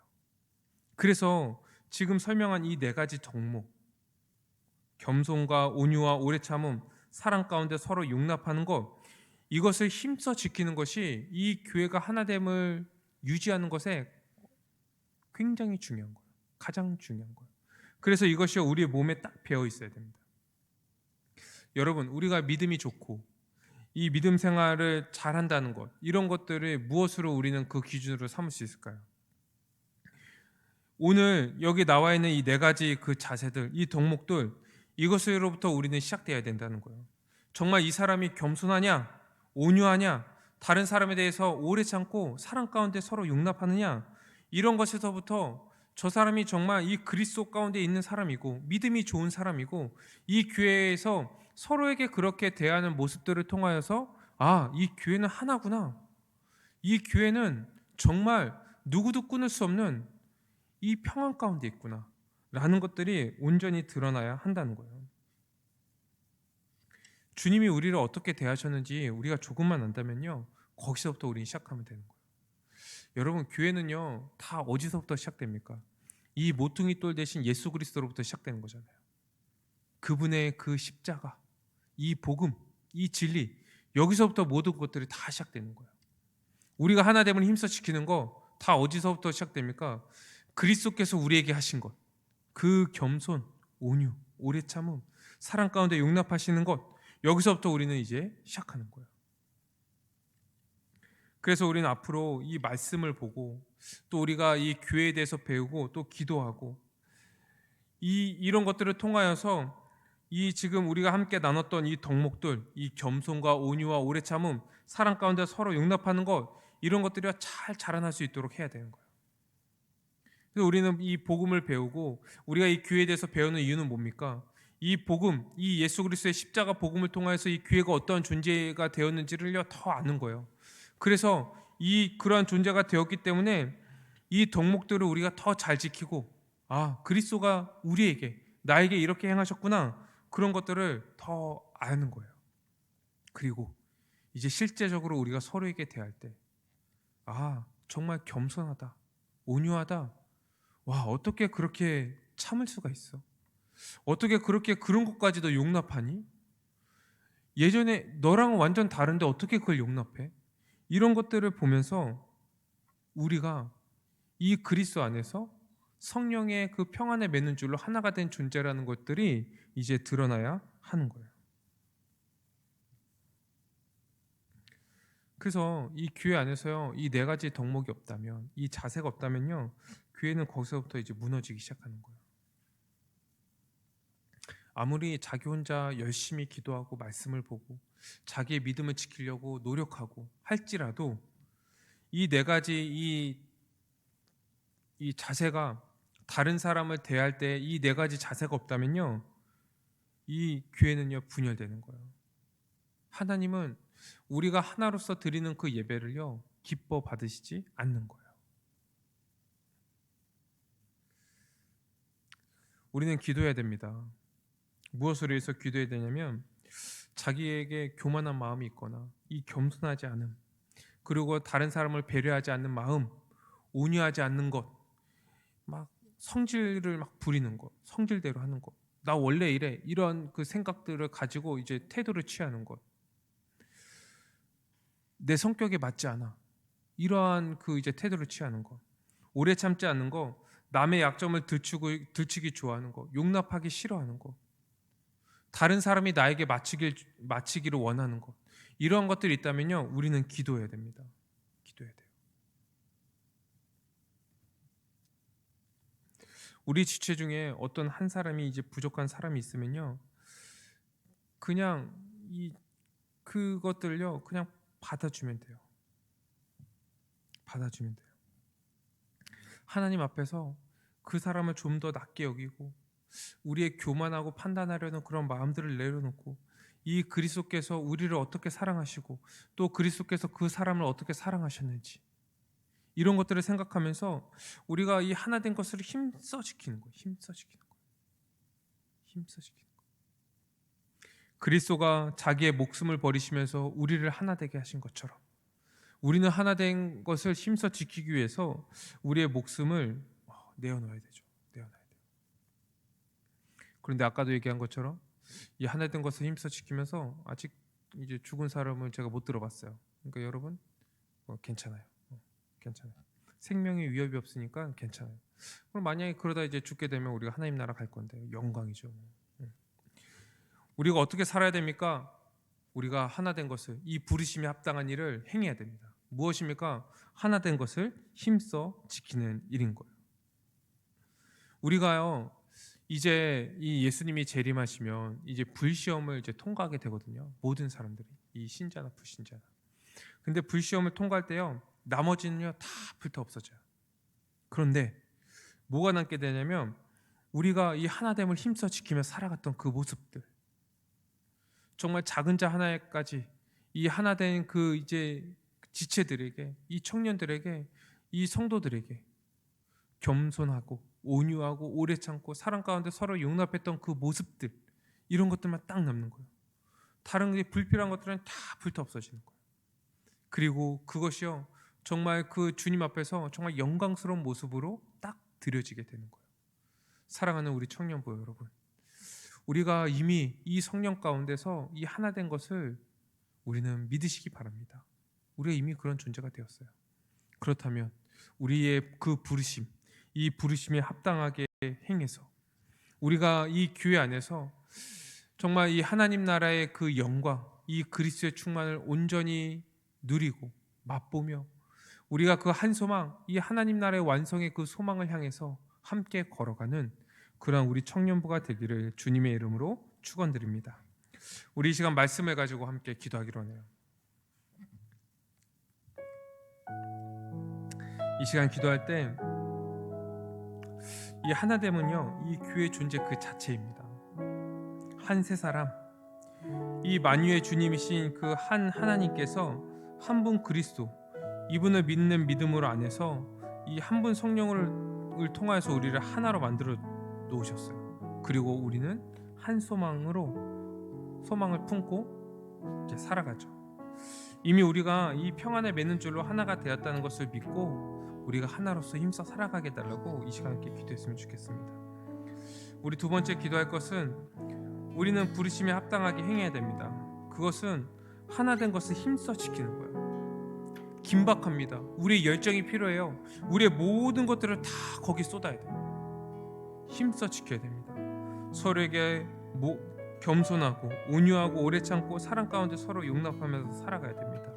그래서 지금 설명한 이 네 가지 덕목, 겸손과 온유와 오래 참음, 사랑 가운데 서로 용납하는 것, 이것을 힘써 지키는 것이 이 교회가 하나됨을 유지하는 것에 굉장히 중요한 거예요. 가장 중요한 거예요. 그래서 이것이 우리의 몸에 딱 배어 있어야 됩니다. 여러분, 우리가 믿음이 좋고 이 믿음 생활을 잘한다는 것, 이런 것들을 무엇으로 우리는 그 기준으로 삼을 수 있을까요? 오늘 여기 나와 있는 이 네 가지 그 자세들, 이 덕목들, 이것으로부터 우리는 시작돼야 된다는 거예요. 정말 이 사람이 겸손하냐, 온유하냐, 다른 사람에 대해서 오래 참고 사랑 가운데 서로 용납하느냐, 이런 것에서부터 저 사람이 정말 이 그리스도 가운데 있는 사람이고 믿음이 좋은 사람이고 이 교회에서 서로에게 그렇게 대하는 모습들을 통하여서 이 교회는 하나구나. 이 교회는 정말 누구도 끊을 수 없는 이 평안 가운데 있구나. 라는 것들이 온전히 드러나야 한다는 거예요. 주님이 우리를 어떻게 대하셨는지 우리가 조금만 안다면요, 거기서부터 우리는 시작하면 되는 거예요. 여러분, 교회는요 다 어디서부터 시작됩니까? 이 모퉁이 돌 대신 예수 그리스도로부터 시작되는 거잖아요. 그분의 그 십자가, 이 복음, 이 진리, 여기서부터 모든 것들이 다 시작되는 거예요. 우리가 하나됨을 힘써 지키는 거 다 어디서부터 시작됩니까? 그리스도께서 우리에게 하신 것, 그 겸손, 온유, 오래 참음, 사랑 가운데 용납하시는 것, 여기서부터 우리는 이제 시작하는 거예요. 그래서 우리는 앞으로 이 말씀을 보고 또 우리가 이 교회에 대해서 배우고 또 기도하고 이런 것들을 통하여서 이 지금 우리가 함께 나눴던 이 덕목들, 이 겸손과 온유와 오래 참음, 사랑 가운데 서로 용납하는 것, 이런 것들이 잘 자라날 수 있도록 해야 되는 거예요. 그래서 우리는 이 복음을 배우고 우리가 이 교회에 대해서 배우는 이유는 뭡니까? 이 복음, 이 예수 그리스도의 십자가 복음을 통해서 이 교회가 어떠한 존재가 되었는지를요 더 아는 거예요. 그래서 이 그러한 존재가 되었기 때문에 이 덕목들을 우리가 더 잘 지키고 그리스도가 우리에게 나에게 이렇게 행하셨구나, 그런 것들을 더 아는 거예요. 그리고 이제 실제적으로 우리가 서로에게 대할 때 정말 겸손하다, 온유하다, 와 어떻게 그렇게 참을 수가 있어? 어떻게 그렇게 그런 것까지도 용납하니? 예전에 너랑은 완전 다른데 어떻게 그걸 용납해? 이런 것들을 보면서 우리가 이 그리스도 안에서 성령의 그 평안에 맺는 줄로 하나가 된 존재라는 것들이 이제 드러나야 하는 거예요. 그래서 이 교회 안에서요, 이 네 가지 덕목이 없다면, 이 자세가 없다면요, 교회는 거기서부터 이제 무너지기 시작하는 거예요. 아무리 자기 혼자 열심히 기도하고 말씀을 보고 자기의 믿음을 지키려고 노력하고 할지라도 이 네 가지 이 자세가 다른 사람을 대할 때 이 네 가지 자세가 없다면요, 이 교회는요 분열되는 거예요. 하나님은 우리가 하나로서 드리는 그 예배를요 기뻐 받으시지 않는 거예요. 우리는 기도해야 됩니다. 무엇을 위해서 기도해야 되냐면 자기에게 교만한 마음이 있거나 이 겸손하지 않음, 그리고 다른 사람을 배려하지 않는 마음, 온유하지 않는 것, 막 성질을 막 부리는 것, 성질대로 하는 것, 나 원래 이래, 이런 그 생각들을 가지고 이제 태도를 취하는 것, 내 성격에 맞지 않아, 이러한 그 이제 태도를 취하는 것, 오래 참지 않는 거, 남의 약점을 들추기 좋아하는 거, 용납하기 싫어하는 거, 다른 사람이 나에게 마치기를 원하는 것, 이러한 것들이 있다면요 우리는 기도해야 됩니다. 기도해야 돼요. 우리 지체 중에 어떤 한 사람이 이제 부족한 사람이 있으면요, 그냥 그것들요 그냥 받아주면 돼요. 받아주면 돼요. 하나님 앞에서 그 사람을 좀 더 낮게 여기고 우리의 교만하고 판단하려는 그런 마음들을 내려놓고 이 그리스도께서 우리를 어떻게 사랑하시고 또 그리스도께서 그 사람을 어떻게 사랑하셨는지, 이런 것들을 생각하면서 우리가 이 하나 된 것을 힘써 지키는 거예요. 힘써 지키는 거예요. 힘써 지키는 거예요. 그리스도가 자기의 목숨을 버리시면서 우리를 하나 되게 하신 것처럼 우리는 하나 된 것을 힘써 지키기 위해서 우리의 목숨을 내어놓아야 되죠. 내어놔야 돼요. 그런데 아까도 얘기한 것처럼 이 하나 된 것을 힘써 지키면서 아직 이제 죽은 사람을 제가 못 들어봤어요. 그러니까 여러분 괜찮아요. 괜찮아요. 생명에 위협이 없으니까 괜찮아요. 그럼 만약에 그러다 이제 죽게 되면 우리가 하나님 나라 갈 건데 영광이죠. 우리가 어떻게 살아야 됩니까? 우리가 하나 된 것을, 이 부르심에 합당한 일을 행해야 됩니다. 무엇입니까? 하나 된 것을 힘써 지키는 일인 거예요. 우리가요 이제 이 예수님이 재림하시면 이제 불시험을 이제 통과하게 되거든요. 모든 사람들이, 이 신자나 불신자나. 근데 불시험을 통과할 때요, 나머지는요 다 불타 없어져요. 그런데 뭐가 남게 되냐면, 우리가 이 하나됨을 힘써 지키며 살아갔던 그 모습들, 정말 작은 자 하나에까지 이 하나된 그 이제 지체들에게, 이 청년들에게, 이 성도들에게 겸손하고 온유하고 오래 참고 사랑 가운데 서로 용납했던 그 모습들, 이런 것들만 딱 남는 거예요. 다른 게 불필요한 것들은 다 불타 없어지는 거예요. 그리고 그것이요, 정말 그 주님 앞에서 정말 영광스러운 모습으로 딱 드려지게 되는 거예요. 사랑하는 우리 청년부 여러분, 우리가 이미 이 성령 가운데서 이 하나된 것을 우리는 믿으시기 바랍니다. 우리가 이미 그런 존재가 되었어요. 그렇다면 우리의 그 부르심, 이 부르심에 합당하게 행해서 우리가 이 교회 안에서 정말 이 하나님 나라의 그 영광, 이 그리스도의 충만을 온전히 누리고 맛보며, 우리가 그 한 소망, 이 하나님 나라의 완성의 그 소망을 향해서 함께 걸어가는 그러한 우리 청년부가 되기를 주님의 이름으로 축원드립니다. 우리 이 시간 말씀을 가지고 함께 기도하기로 하네요. 이 시간 기도할 때 이 하나됨은요, 이 교회 존재 그 자체입니다. 한 세 사람, 이 만유의 주님이신 그 한 하나님께서 한 분 그리스도, 이분을 믿는 믿음으로 안에서 이 한 분 성령을 통하여서 우리를 하나로 만들어 놓으셨어요. 그리고 우리는 한 소망을 품고 이제 살아가죠. 이미 우리가 이 평안을 맺는 줄로 하나가 되었다는 것을 믿고 우리가 하나로서 힘써 살아가게 달라고 이 시간 함께 기도했으면 좋겠습니다. 우리 두 번째 기도할 것은, 우리는 부르심에 합당하게 행해야 됩니다. 그것은 하나된 것을 힘써 지키는 거예요. 긴박합니다. 우리의 열정이 필요해요. 우리의 모든 것들을 다 거기 쏟아야 돼요. 힘써 지켜야 됩니다. 서로에게 겸손하고 온유하고 오래 참고 사랑 가운데 서로 용납하면서 살아가야 됩니다.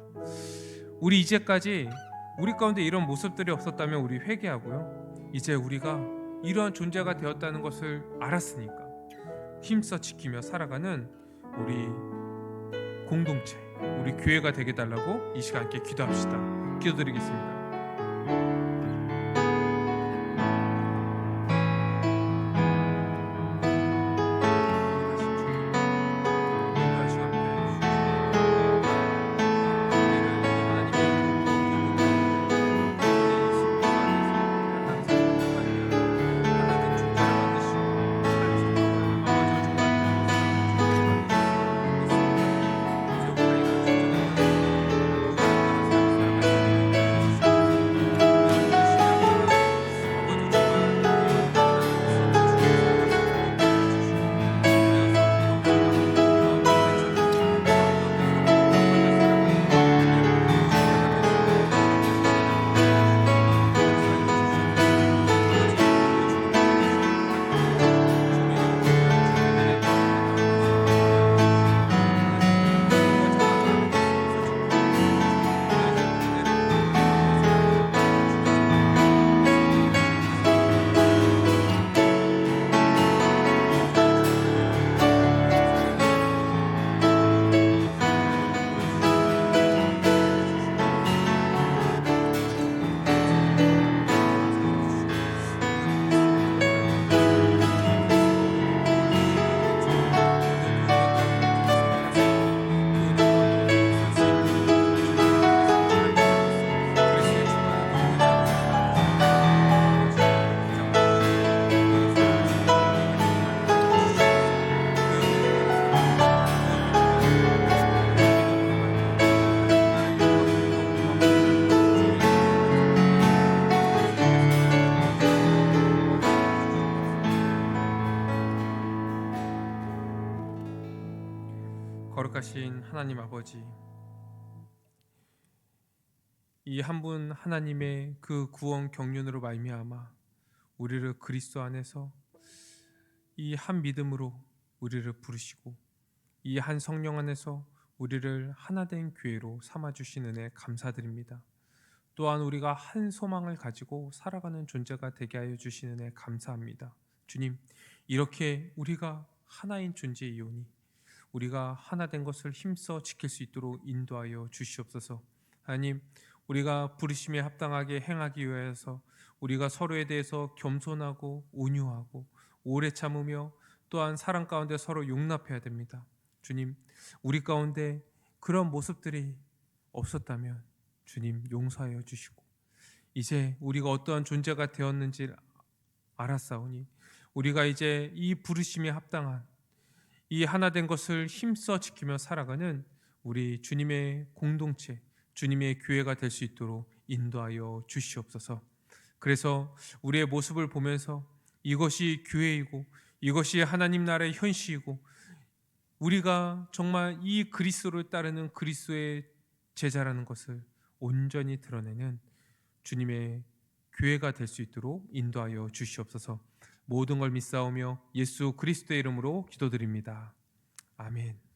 우리 이제까지 우리 가운데 이런 모습들이 없었다면 우리 회개하고요, 이제 우리가 이러한 존재가 되었다는 것을 알았으니까 힘써 지키며 살아가는 우리 공동체, 우리 교회가 되게 달라고 이 시간 함께 기도합시다. 기도드리겠습니다. 거룩하신 하나님 아버지, 이 한 분 하나님의 그 구원 경륜으로 말미암아 우리를 그리스도 안에서 이 한 믿음으로 우리를 부르시고 이 한 성령 안에서 우리를 하나된 교회로 삼아 주신 은혜 감사드립니다. 또한 우리가 한 소망을 가지고 살아가는 존재가 되게 하여 주신 은혜 감사합니다. 주님, 이렇게 우리가 하나인 존재이오니 우리가 하나 된 것을 힘써 지킬 수 있도록 인도하여 주시옵소서. 하나님, 우리가 부르심에 합당하게 행하기 위하여서 우리가 서로에 대해서 겸손하고 온유하고 오래 참으며 또한 사랑 가운데 서로 용납해야 됩니다. 주님, 우리 가운데 그런 모습들이 없었다면 주님 용서하여 주시고, 이제 우리가 어떠한 존재가 되었는지 알았사오니 우리가 이제 이 부르심에 합당한 이 하나 된 것을 힘써 지키며 살아가는 우리 주님의 공동체, 주님의 교회가 될 수 있도록 인도하여 주시옵소서. 그래서 우리의 모습을 보면서 이것이 교회이고 이것이 하나님 나라의 현실이고 우리가 정말 이 그리스도를 따르는 그리스도의 제자라는 것을 온전히 드러내는 주님의 교회가 될 수 있도록 인도하여 주시옵소서. 모든 걸 믿사오며 예수 그리스도의 이름으로 기도드립니다. 아멘.